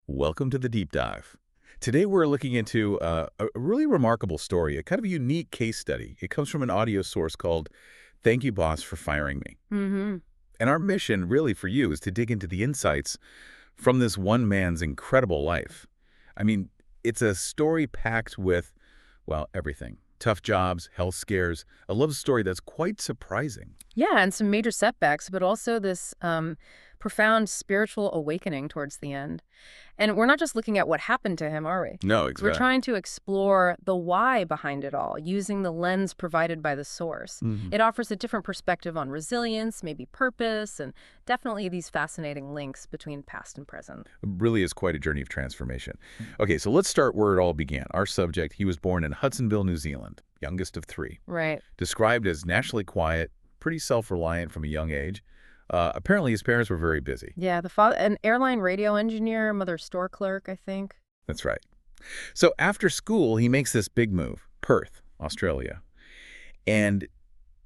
Welcome to the deep dive. Today we're looking into a really remarkable story, a kind of unique case study. It comes from an audio source called Thank You, Boss, for Firing Me. Mm-hmm. And our mission really for you is to dig into the insights from this one man's incredible life. I mean, it's a story packed with, well, everything. Tough jobs, health scares, a love story that's quite surprising. Yeah, and some major setbacks, but also this profound spiritual awakening towards the end. And we're not just looking at what happened to him, are we? No, We're exactly. trying to explore the why behind it all, using the lens provided by the source. It offers a different perspective on resilience, maybe purpose, and definitely these fascinating links between past and present. Really is quite a journey of transformation. Okay, so let's start where it all began. Our subject, he was born in Hudsonville, New Zealand, youngest of three. Right. Described as naturally quiet, pretty self-reliant from a young age. Apparently his parents were very busy. Yeah, the father, an airline radio engineer, mother store clerk, I think. That's right. So after school, he makes this big move, Perth, Australia, and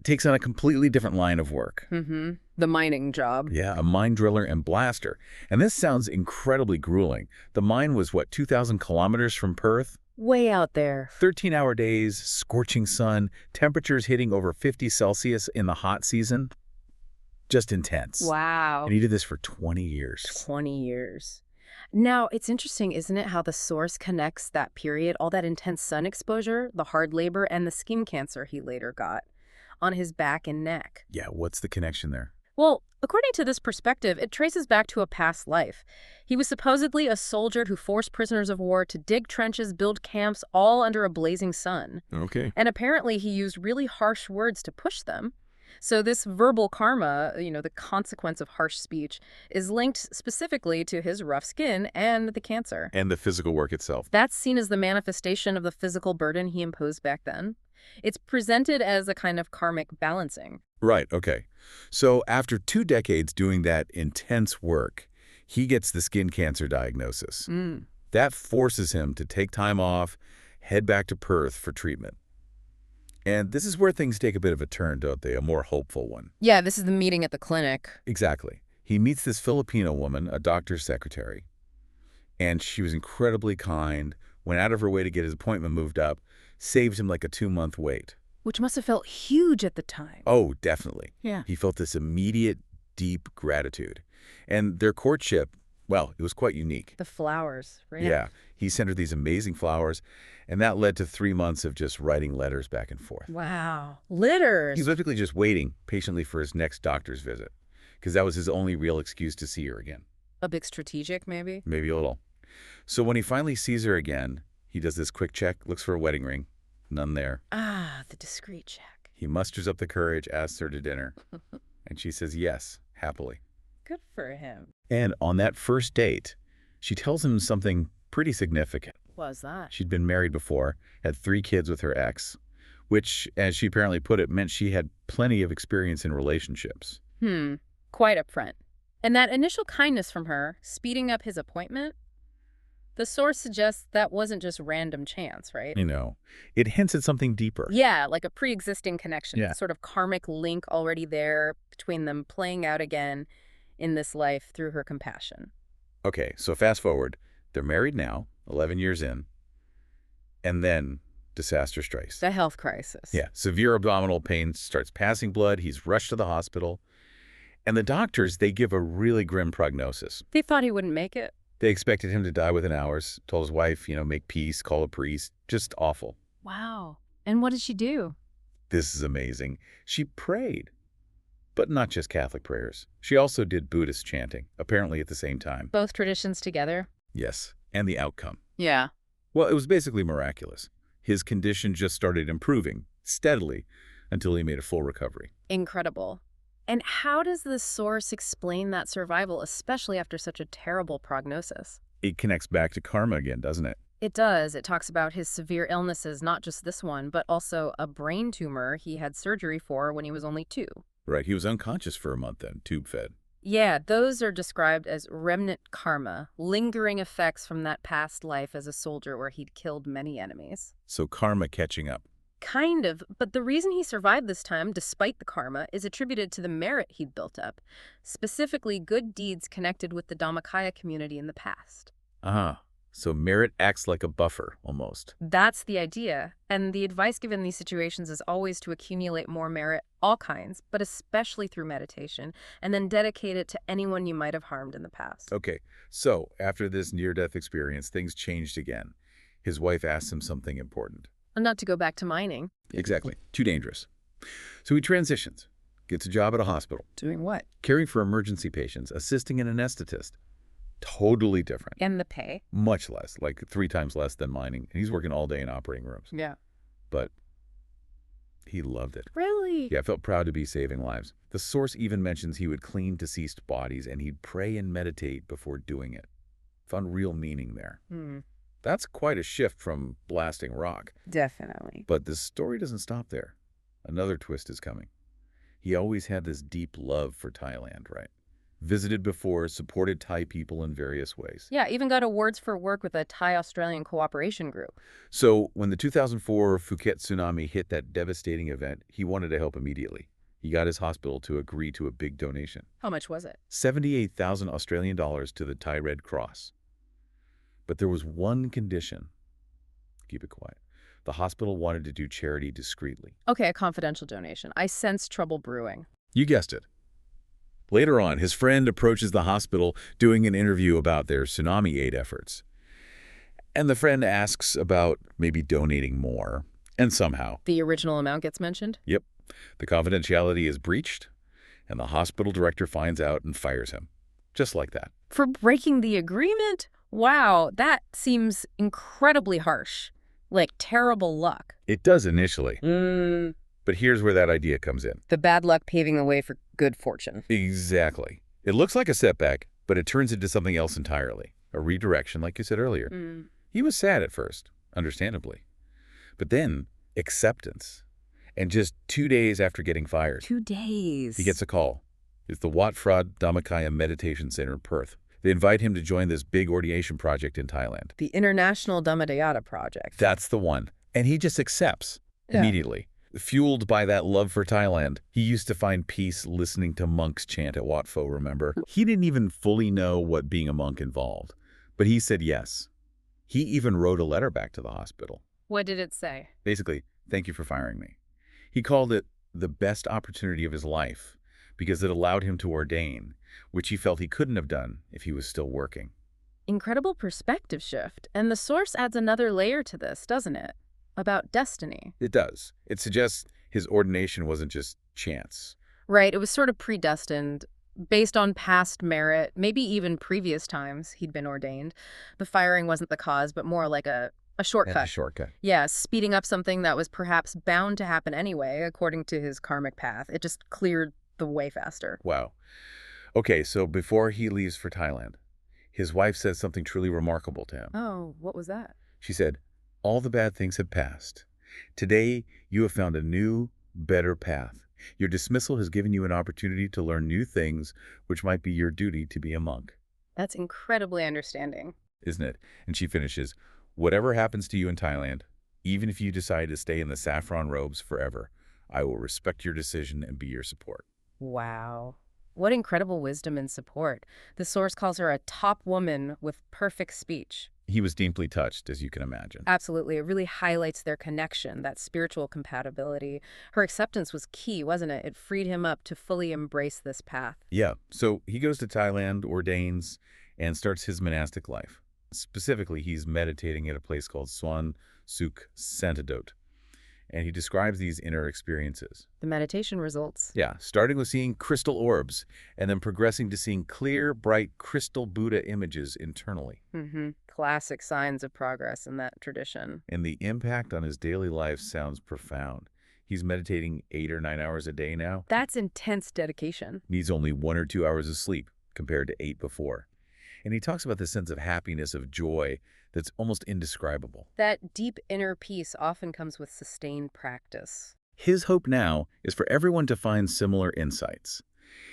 takes on a completely different line of work. Mm-hmm. The mining job. Yeah, a mine driller and blaster. And this sounds incredibly grueling. The mine was, what, 2,000 kilometers from Perth? Way out there. 13-hour days, scorching sun, temperatures hitting over 50 Celsius in the hot season. Just intense. Wow. And he did this for 20 years. 20 years. Now, it's interesting, isn't it, how the source connects that period, all that intense sun exposure, the hard labor, and the skin cancer he later got on his back and neck. Yeah, what's the connection there? Well, according to this perspective, it traces back to a past life. He was supposedly a soldier who forced prisoners of war to dig trenches, build camps, all under a blazing sun. Okay. And apparently he used really harsh words to push them. So this verbal karma, the consequence of harsh speech, is linked specifically to his rough skin and the cancer. And the physical work itself. That's seen as the manifestation of the physical burden he imposed back then. It's presented as a kind of karmic balancing. Right, okay. So after 2 decades doing that intense work, he gets the skin cancer diagnosis. That forces him to take time off, head back to Perth for treatment. And this is where things take a bit of a turn, don't they? A more hopeful one. Yeah, this is the meeting at the clinic. Exactly. He meets this Filipino woman, a doctor's secretary. And she was incredibly kind, went out of her way to get his appointment moved up, saved him like a 2-month wait. Which must have felt huge at the time. Oh, definitely. Yeah. He felt this immediate, deep gratitude. And their courtship, well, it was quite unique. The flowers, right? Yeah. He sent her these amazing flowers, and that led to 3 months of just writing letters back and forth. Wow. Litters. He was basically just waiting patiently for his next doctor's visit, because that was his only real excuse to see her again. A bit strategic, maybe? Maybe a little. So when he finally sees her again, he does this quick check, looks for a wedding ring. None there. Ah, the discreet check. He musters up the courage, asks her to dinner, and she says yes, happily. Good for him. And on that first date, she tells him something pretty significant. What was that? She'd been married before, had 3 kids with her ex, which, as she apparently put it, meant she had plenty of experience in relationships. Quite upfront. And that initial kindness from her, speeding up his appointment, the source suggests that wasn't just random chance, right? You know, it hints at something deeper. Yeah, like a pre-existing connection, Yeah. sort of karmic link already there between them playing out again in this life through her compassion. Okay, so fast forward. They're married now, 11 years in, and then disaster strikes. The health crisis. Yeah, severe abdominal pain, starts passing blood. He's rushed to the hospital. And the doctors, they give a really grim prognosis. They thought he wouldn't make it. They expected him to die within hours, told his wife, make peace, call a priest. Just awful. Wow. And what did she do? This is amazing. She prayed. But not just Catholic prayers. She also did Buddhist chanting, apparently at the same time. Both traditions together? Yes, and the outcome. Yeah. Well, it was basically miraculous. His condition just started improving, steadily, until he made a full recovery. Incredible. And how does the source explain that survival, especially after such a terrible prognosis? It connects back to karma again, doesn't it? It does. It talks about his severe illnesses, not just this one, but also a brain tumor he had surgery for when he was only 2. Right, he was unconscious for a month then, tube-fed. Yeah, those are described as remnant karma, lingering effects from that past life as a soldier where he'd killed many enemies. So karma catching up. Kind of, but the reason he survived this time, despite the karma, is attributed to the merit he'd built up, specifically good deeds connected with the Dhammakaya community in the past. So merit acts like a buffer, almost. That's the idea. And the advice given in these situations is always to accumulate more merit, all kinds, but especially through meditation, and then dedicate it to anyone you might have harmed in the past. Okay, so after this near-death experience, things changed again. His wife asked him something important. And not to go back to mining. Exactly. Too dangerous. So he transitions, gets a job at a hospital. Doing what? Caring for emergency patients, assisting an anesthetist. Totally different. And the pay? Much less, like 3 times less than mining. And he's working all day in operating rooms. Yeah. But he loved it. Really? Yeah, felt proud to be saving lives. The source even mentions he would clean deceased bodies and he'd pray and meditate before doing it. Found real meaning there. That's quite a shift from blasting rock. Definitely. But the story doesn't stop there. Another twist is coming. He always had this deep love for Thailand, right? Visited before, supported Thai people in various ways. Yeah, even got awards for work with a Thai-Australian cooperation group. So when the 2004 Phuket tsunami hit that devastating event, he wanted to help immediately. He got his hospital to agree to a big donation. How much was it? 78,000 Australian dollars to the Thai Red Cross. But there was one condition. Keep it quiet. The hospital wanted to do charity discreetly. Okay, a confidential donation. I sense trouble brewing. You guessed it. Later on, his friend approaches the hospital doing an interview about their tsunami aid efforts. And the friend asks about maybe donating more. And somehow... The original amount gets mentioned? Yep. The confidentiality is breached, and the hospital director finds out and fires him. Just like that. For breaking the agreement? Wow, that seems incredibly harsh. Like terrible luck. It does initially. But here's where that idea comes in. The bad luck paving the way for good fortune. Exactly. It looks like a setback, but it turns into something else entirely. A redirection, like you said earlier. He was sad at first, understandably. But then, acceptance. And just 2 days after getting fired, 2 days. he gets a call. It's the Wat Phra Dhammakaya Meditation Center in Perth. They invite him to join this big ordination project in Thailand. The International Dhammadayata Project. That's the one. And he just accepts immediately. Fueled by that love for Thailand, he used to find peace listening to monks chant at Wat Pho, remember? He didn't even fully know what being a monk involved, but he said yes. He even wrote a letter back to the hospital. What did it say? Basically, thank you for firing me. He called it the best opportunity of his life because it allowed him to ordain, which he felt he couldn't have done if he was still working. Incredible perspective shift. And the source adds another layer to this, doesn't it? About destiny. It does. It suggests his ordination wasn't just chance. Right, it was sort of predestined, based on past merit, maybe even previous times he'd been ordained. The firing wasn't the cause, but more like a shortcut. A shortcut. Yeah, speeding up something that was perhaps bound to happen anyway, according to his karmic path. It just cleared the way faster. Wow. Okay, so before he leaves for Thailand, his wife says something truly remarkable to him. Oh, what was that? She said, all the bad things have passed. Today, you have found a new, better path. Your dismissal has given you an opportunity to learn new things, which might be your duty to be a monk. That's incredibly understanding. Isn't it? And she finishes, whatever happens to you in Thailand, even if you decide to stay in the saffron robes forever, I will respect your decision and be your support. Wow. What incredible wisdom and support. The source calls her a top woman with perfect speech. He was deeply touched, as you can imagine. Absolutely. It really highlights their connection, that spiritual compatibility. Her acceptance was key, wasn't it? It freed him up to fully embrace this path. Yeah. So he goes to Thailand, ordains, and starts his monastic life. Specifically, he's meditating at a place called Swan Suk Santidote. And he describes these inner experiences. The meditation results. Yeah, starting with seeing crystal orbs and then progressing to seeing clear, bright crystal Buddha images internally. Classic signs of progress in that tradition. And the impact on his daily life sounds profound. He's meditating 8 or 9 hours a day now. That's intense dedication. Needs only 1 or 2 hours of sleep compared to 8 before. And he talks about the sense of happiness, of joy, that's almost indescribable. That deep inner peace often comes with sustained practice. His hope now is for everyone to find similar insights.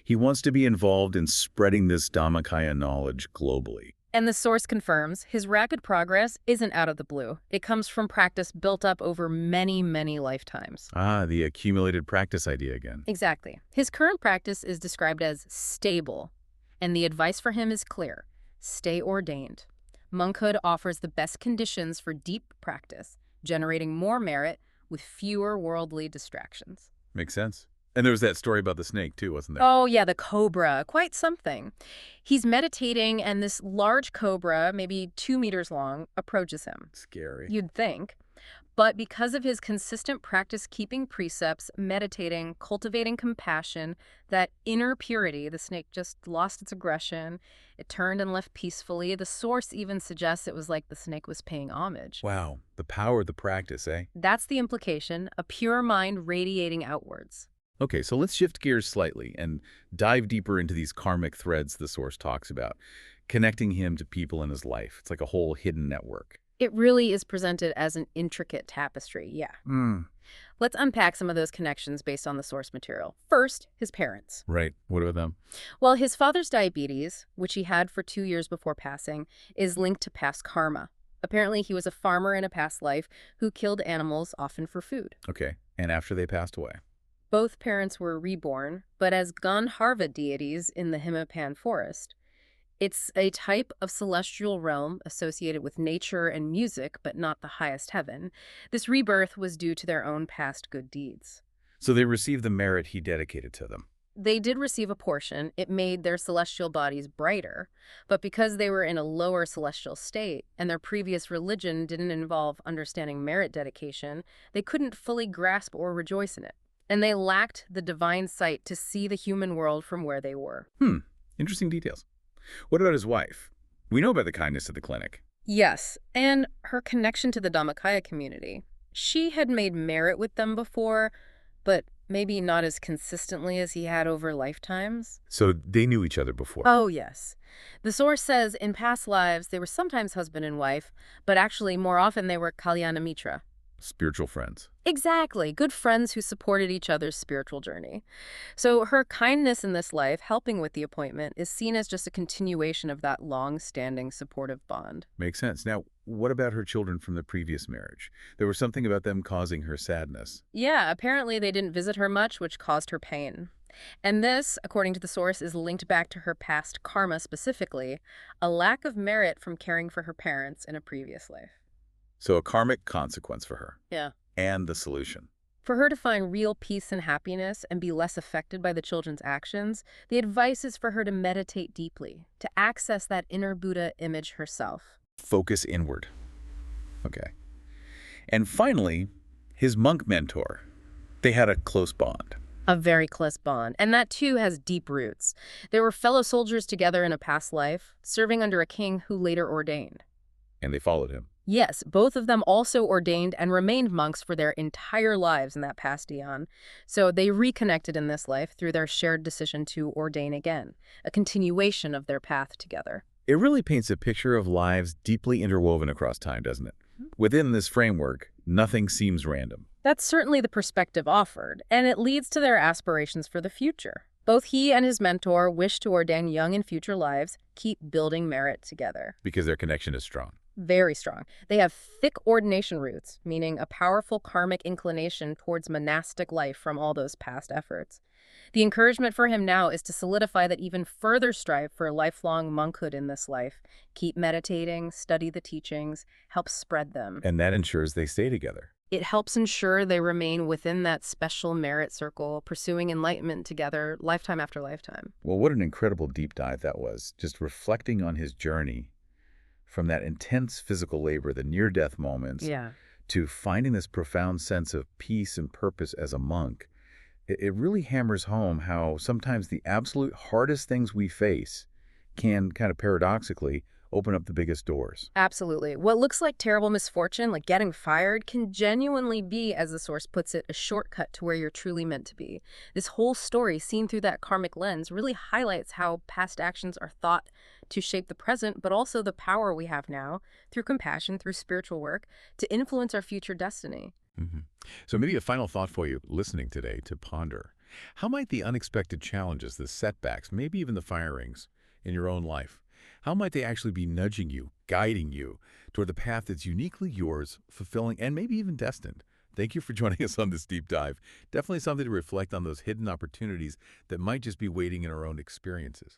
He wants to be involved in spreading this Dhammakaya knowledge globally. And the source confirms his rapid progress isn't out of the blue. It comes from practice built up over many, many lifetimes. Ah, the accumulated practice idea again. Exactly. His current practice is described as stable, and the advice for him is clear. Stay ordained. Monkhood offers the best conditions for deep practice, generating more merit with fewer worldly distractions. Makes sense. And there was that story about the snake, too, wasn't there? Oh, yeah, the cobra. Quite something. He's meditating, and this large cobra, maybe 2 meters long, approaches him. Scary. You'd think. But because of his consistent practice keeping precepts, meditating, cultivating compassion, that inner purity, the snake just lost its aggression. It turned and left peacefully. The source even suggests it was like the snake was paying homage. Wow, the power of the practice, eh? That's the implication, a pure mind radiating outwards. Okay, so let's shift gears slightly and dive deeper into these karmic threads the source talks about, connecting him to people in his life. It's like a whole hidden network. It really is presented as an intricate tapestry, yeah. Let's unpack some of those connections based on the source material. First, his parents. Right. What about them? Well, his father's diabetes, which he had for 2 years before passing, is linked to past karma. Apparently, he was a farmer in a past life who killed animals, often for food. Okay, and after they passed away? Both parents were reborn, but as Gandharva deities in the Himalayan forest. It's a type of celestial realm associated with nature and music, but not the highest heaven. This rebirth was due to their own past good deeds. So they received the merit he dedicated to them. They did receive a portion. It made their celestial bodies brighter. But because they were in a lower celestial state and their previous religion didn't involve understanding merit dedication, they couldn't fully grasp or rejoice in it. And they lacked the divine sight to see the human world from where they were. Interesting details. What about his wife? We know about the kindness of the clinic. Yes, and her connection to the Dhammakaya community. She had made merit with them before, but maybe not as consistently as he had over lifetimes. So they knew each other before. Oh, yes. The source says in past lives they were sometimes husband and wife, but actually more often they were Kalyana Mitra. Spiritual friends. Exactly. Good friends who supported each other's spiritual journey. So her kindness in this life, helping with the appointment, is seen as just a continuation of that long-standing supportive bond. Makes sense. Now, what about her children from the previous marriage? There was something about them causing her sadness. Yeah, apparently they didn't visit her much, which caused her pain. And this, according to the source, is linked back to her past karma specifically, a lack of merit from caring for her parents in a previous life. So a karmic consequence for her. Yeah. And the solution. For her to find real peace and happiness and be less affected by the children's actions, the advice is for her to meditate deeply, to access that inner Buddha image herself. Focus inward. Okay. And finally, his monk mentor. They had a close bond. A very close bond. And that, too, has deep roots. They were fellow soldiers together in a past life, serving under a king who later ordained. And they followed him. Yes, both of them also ordained and remained monks for their entire lives in that past eon. So they reconnected in this life through their shared decision to ordain again, a continuation of their path together. It really paints a picture of lives deeply interwoven across time, doesn't it? Within this framework, nothing seems random. That's certainly the perspective offered, and it leads to their aspirations for the future. Both he and his mentor wish to ordain young in future lives, keep building merit together. Because their connection is strong. Very strong. They have thick ordination roots, meaning a powerful karmic inclination towards monastic life from all those past efforts. The encouragement for him now is to solidify that even further strive for lifelong monkhood in this life. Keep meditating, study the teachings, help spread them. And that ensures they stay together. It helps ensure they remain within that special merit circle, pursuing enlightenment together lifetime after lifetime. Well, what an incredible deep dive that was. Just reflecting on his journey from that intense physical labor, the near-death moments, to finding this profound sense of peace and purpose as a monk. It really hammers home how sometimes the absolute hardest things we face can, kind of paradoxically, open up the biggest doors. Absolutely. What looks like terrible misfortune, like getting fired, can genuinely be, as the source puts it, a shortcut to where you're truly meant to be. This whole story, seen through that karmic lens, really highlights how past actions are thought to shape the present, but also the power we have now, through compassion, through spiritual work, to influence our future destiny. So maybe a final thought for you listening today to ponder. How might the unexpected challenges, the setbacks, maybe even the firings in your own life, how might they actually be nudging you, guiding you toward the path that's uniquely yours, fulfilling, and maybe even destined? Thank you for joining us on this deep dive. Definitely something to reflect on those hidden opportunities that might just be waiting in our own experiences.